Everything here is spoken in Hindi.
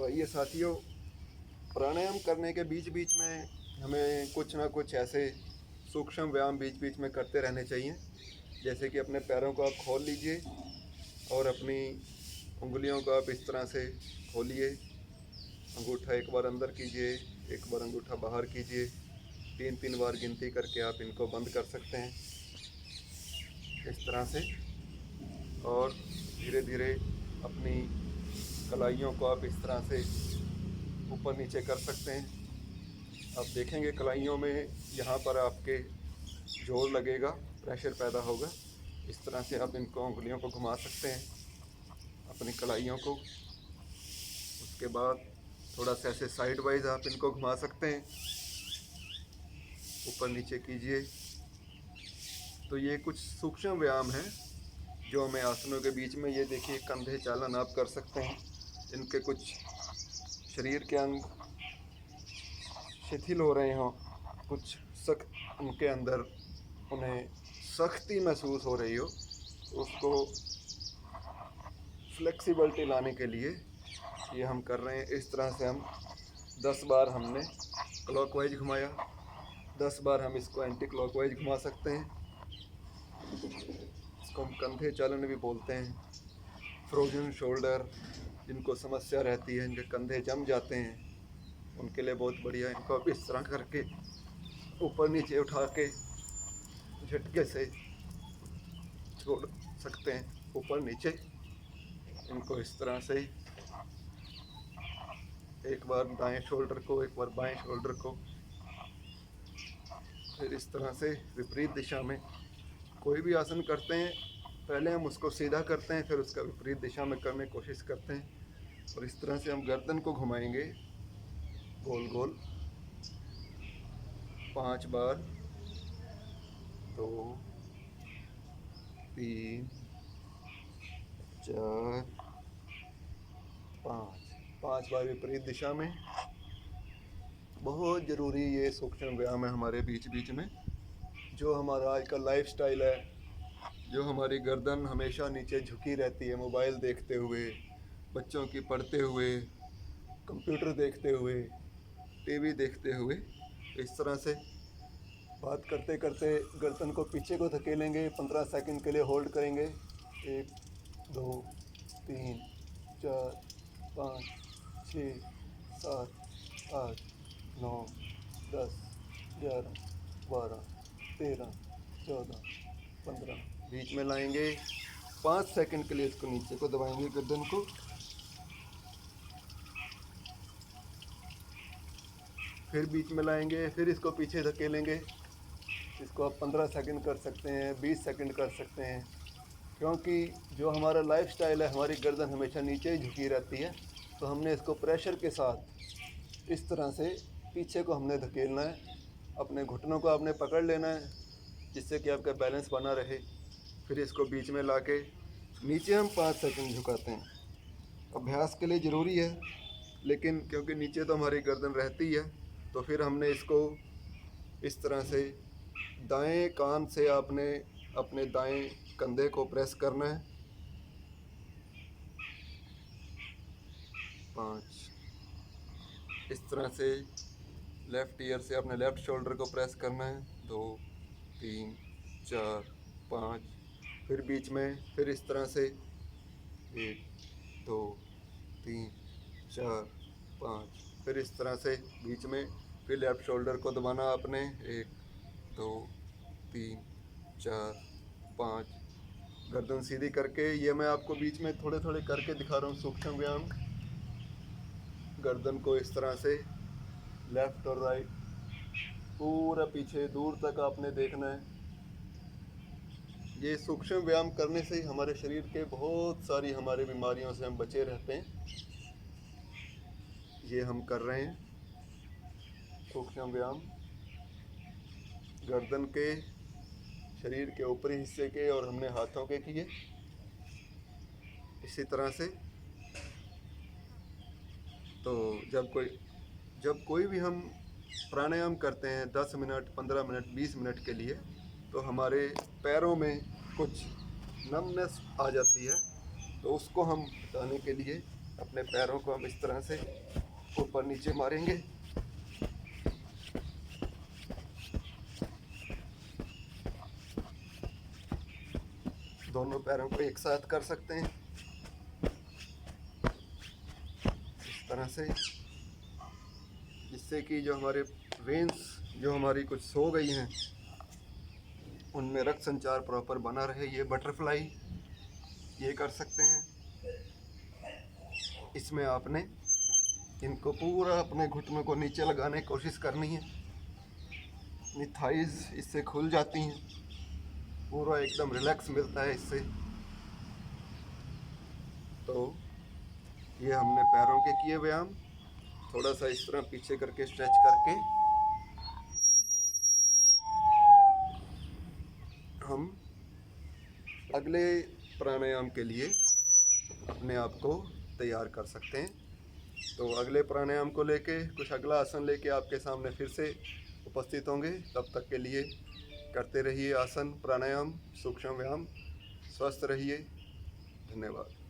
तो आइए साथियों, प्राणायाम करने के बीच बीच में हमें कुछ ना कुछ ऐसे सूक्ष्म व्यायाम बीच बीच में करते रहने चाहिए। जैसे कि अपने पैरों को आप खोल लीजिए और अपनी उंगलियों को आप इस तरह से खोलिए। अंगूठा एक बार अंदर कीजिए, एक बार अंगूठा बाहर कीजिए। 3-3 बार गिनती करके आप इनको बंद कर सकते हैं इस तरह से। और धीरे धीरे अपनी कलाइयों को आप इस तरह से ऊपर नीचे कर सकते हैं। आप देखेंगे कलाइयों में यहाँ पर आपके जोर लगेगा, प्रेशर पैदा होगा। इस तरह से आप इनको उंगलियों को घुमा सकते हैं, अपनी कलाइयों को। उसके बाद थोड़ा सा ऐसे साइड वाइज आप इनको घुमा सकते हैं, ऊपर नीचे कीजिए। तो ये कुछ सूक्ष्म व्यायाम हैं जो हमें आसनों के बीच में, ये देखिए कंधे चालन आप कर सकते हैं। इनके कुछ शरीर के अंग शिथिल हो रहे हों, कुछ सख्त उनके अंदर उन्हें सख्ती महसूस हो रही हो, तो उसको फ्लेक्सिबिलिटी लाने के लिए ये हम कर रहे हैं। इस तरह से हम 10 बार हमने क्लॉकवाइज घुमाया, 10 बार हम इसको एंटी क्लॉकवाइज घुमा सकते हैं। इसको हम कंधे चालन भी बोलते हैं। फ्रोजन शोल्डर, जिनको समस्या रहती है, इनके कंधे जम जाते हैं, उनके लिए बहुत बढ़िया। इनको अब इस तरह करके ऊपर नीचे उठा के झटके से छोड़ सकते हैं, ऊपर नीचे। इनको इस तरह से एक बार दाएं शोल्डर को, एक बार बाएं शोल्डर को, फिर इस तरह से विपरीत दिशा में। कोई भी आसन करते हैं पहले हम उसको सीधा करते हैं, फिर उसका विपरीत दिशा में करने की कोशिश करते हैं। और इस तरह से हम गर्दन को घुमाएंगे गोल गोल 5 बार। 2, 3, 4, 5 बार विपरीत दिशा में। बहुत ज़रूरी ये सूक्ष्म व्यायाम है हमारे बीच बीच में। जो हमारा आज का लाइफ स्टाइल है, जो हमारी गर्दन हमेशा नीचे झुकी रहती है, मोबाइल देखते हुए, बच्चों की पढ़ते हुए, कंप्यूटर देखते हुए, टीवी देखते हुए, इस तरह से बात करते करते गर्दन को पीछे को धकेलेंगे। 15 सेकंड के लिए होल्ड करेंगे। 1, 2, 3, 4, 5, 6, 7, 8, 9, 10, 11, 12, 13, 14, 15। बीच में लाएंगे, 5 सेकंड के लिए इसको नीचे को दबाएंगे गर्दन को। फिर बीच में लाएंगे, फिर इसको पीछे धकेलेंगे। इसको आप 15 सेकंड कर सकते हैं, 20 सेकंड कर सकते हैं। क्योंकि जो हमारा लाइफ स्टाइल है, हमारी गर्दन हमेशा नीचे ही झुकी रहती है, तो हमने इसको प्रेशर के साथ इस तरह से पीछे को हमने धकेलना है। अपने घुटनों को आपने पकड़ लेना है, जिससे कि आपका बैलेंस बना रहे। फिर इसको बीच में लाके नीचे हम 5 सेकंड झुकाते हैं। अभ्यास के लिए ज़रूरी है, लेकिन क्योंकि नीचे तो हमारी गर्दन रहती है, तो फिर हमने इसको इस तरह से दाएं कान से आपने अपने दाएं कंधे को प्रेस करना है। 5, इस तरह से लेफ़्ट ईयर से अपने लेफ़्ट शोल्डर को प्रेस करना है। 2, 3, 4, 5। फिर बीच में फिर इस तरह से 1, 2, 3, 4, 5। फिर इस तरह से बीच में फिर लेफ़्ट शोल्डर को दबाना आपने। 1, 2, 3, 4, 5। गर्दन सीधी करके, ये मैं आपको बीच में थोड़े थोड़े करके दिखा रहा हूँ सूक्ष्म व्यायाम। गर्दन को इस तरह से लेफ़्ट और राइट पूरा पीछे दूर तक आपने देखना है। ये सूक्ष्म व्यायाम करने से ही हमारे शरीर के बहुत सारी हमारी बीमारियों से हम बचे रहते हैं। ये हम कर रहे हैं सूक्ष्म व्यायाम गर्दन के, शरीर के ऊपरी हिस्से के, और हमने हाथों के किए इसी तरह से। तो जब कोई भी हम प्राणायाम करते हैं 10 मिनट, 15 मिनट, 20 मिनट के लिए, तो हमारे पैरों में कुछ नमनेस आ जाती है। तो उसको हम हटाने के लिए अपने पैरों को हम इस तरह से ऊपर नीचे मारेंगे। दोनों पैरों को एक साथ कर सकते हैं इस तरह से, जिससे कि जो हमारे वेन्स जो हमारी कुछ सो गई हैं उनमें रक्त संचार प्रॉपर बना रहे। ये बटरफ्लाई ये कर सकते हैं। इसमें आपने इनको पूरा अपने घुटनों को नीचे लगाने की कोशिश करनी है। अपनी थाइज इससे खुल जाती हैं, पूरा एकदम रिलैक्स मिलता है इससे। तो ये हमने पैरों के किए व्यायाम। थोड़ा सा इस तरह पीछे करके स्ट्रेच करके हम अगले प्राणायाम के लिए अपने आप को तैयार कर सकते हैं। तो अगले प्राणायाम को लेके कुछ अगला आसन लेके आपके सामने फिर से उपस्थित होंगे। तब तक के लिए करते रहिए आसन, प्राणायाम, सूक्ष्म व्यायाम। स्वस्थ रहिए। धन्यवाद।